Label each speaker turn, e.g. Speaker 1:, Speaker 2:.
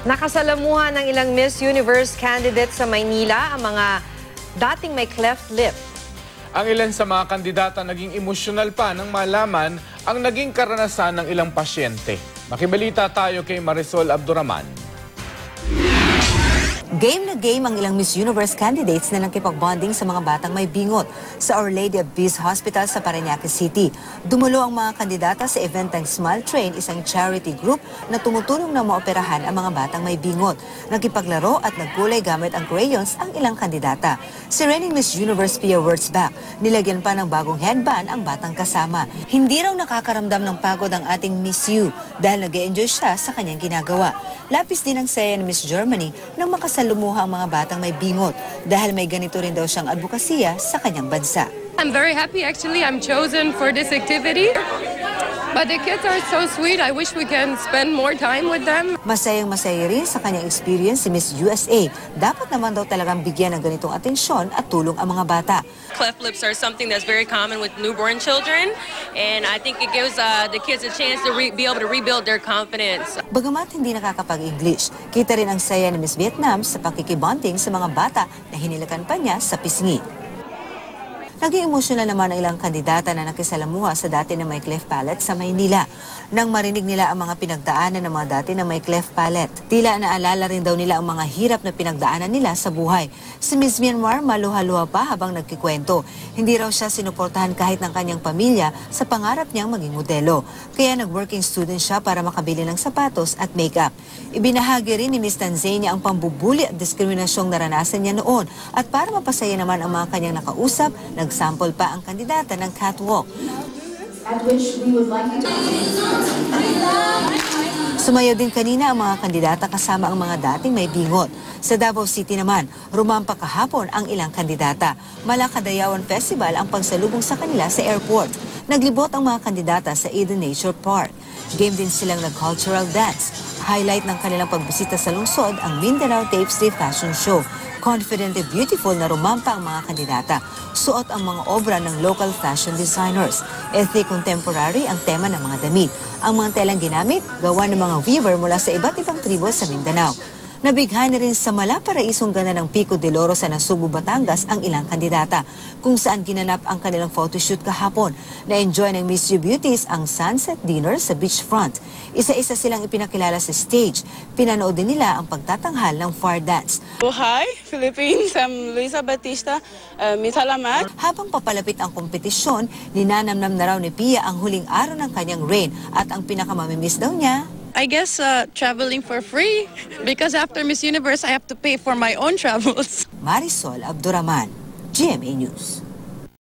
Speaker 1: Nakasalamuhan ng ilang Miss Universe candidates sa Maynila ang mga dating may cleft lip.
Speaker 2: Ang ilan sa mga kandidata naging emosyonal pa nang malaman ang naging karanasan ng ilang pasyente. Makibalita tayo kay Marisol Abduraman.
Speaker 3: Game na game ang ilang Miss Universe candidates na nakipag-bonding sa mga batang may bingot sa Our Lady of Peace Hospital sa Parañaque City. Dumulo ang mga kandidata sa event ng Smile Train, isang charity group na tumutulong na maoperahan ang mga batang may bingot. Nakipaglaro at nagkulay gamit ang crayons ang ilang kandidata. Si reigning Miss Universe Pia Wurtzbach, nilagyan pa ng bagong headband ang batang kasama. Hindi raw nakakaramdam ng pagod ang ating Miss U dahil nag-e-enjoy siya sa kanyang ginagawa. Lapis din ang saya ng Miss Germany nang makasalumuha ang mga batang may bingot dahil may ganito rin daw siyang advokasya sa kanyang bansa.
Speaker 4: I'm very happy actually. I'm chosen for this activity. But the kids are so sweet. I wish we can spend more time with them.
Speaker 3: Masayang-masaya rin sa kanyang experience si Miss USA. Dapat naman daw talagang bigyan ng ganitong atensyon at tulong ang mga bata.
Speaker 5: Cleft lips are something that's very common with newborn children, and I think it gives the kids a chance to be able to rebuild their confidence.
Speaker 3: Bagamat hindi nakakapag-English, kita rin ang saya ni Miss Vietnam sa pakikibonding sa mga bata na hinilakan pa niya sa pisngi. Naging emosyonal naman ang ilang kandidata na nakisalamuha sa dati na may cleft palate sa Maynila. Nang marinig nila ang mga pinagdaanan ng mga dati na may cleft palate, tila naalala rin daw nila ang mga hirap na pinagdaanan nila sa buhay. Si Miss Myanmar maluha-luha pa habang nagkikwento. Hindi raw siya sinuportahan kahit ng kanyang pamilya sa pangarap niyang maging modelo. Kaya nag-working student siya para makabili ng sapatos at makeup. Ibinahagi rin ni Miss Tanzania ang pambubuli at diskriminasyong naranasan niya noon. At para mapasaya naman ang mga kanyang nakausap, nag-sample pa ang kandidata ng catwalk.
Speaker 6: At which we would like you to...
Speaker 3: Sumayaw din kanina ang mga kandidata kasama ang mga dating may bingot. Sa Davao City naman, rumampa kahapon ang ilang kandidata. Malakadayawan Festival ang pagsalubong sa kanila sa airport. Naglibot ang mga kandidata sa Eden Nature Park. Game din silang nag-cultural dance. Highlight ng kanilang pagbisita sa lungsod ang Mindanao Tapes Day Fashion Show. Confident and beautiful na rumampa ang mga kandidata. Suot ang mga obra ng local fashion designers. Ethnic contemporary ang tema ng mga damit. Ang mga telang ginamit, gawa ng mga weaver mula sa iba't ibang tribo sa Mindanao. Nabighay rin sa malaparaisong gana ng Pico de Oro sa Nasugbu, Batangas ang ilang kandidata, kung saan ginanap ang kanilang photoshoot kahapon. Na-enjoy ng Miss U Beauties ang sunset dinner sa beachfront. Isa-isa silang ipinakilala sa stage. Pinanood din nila ang pagtatanghal ng far dance.
Speaker 7: Oh, hi, Philippines. I'm Luisa Batista, Miss Halamat.
Speaker 3: Habang papalapit ang kompetisyon, ninanamnam na raw ni Pia ang huling araw ng kanyang reign at ang pinakamamimiss daw niya.
Speaker 4: I guess traveling for free because after Miss Universe, I have to pay for my own travels.
Speaker 3: Marisol Abduraman, GMA News.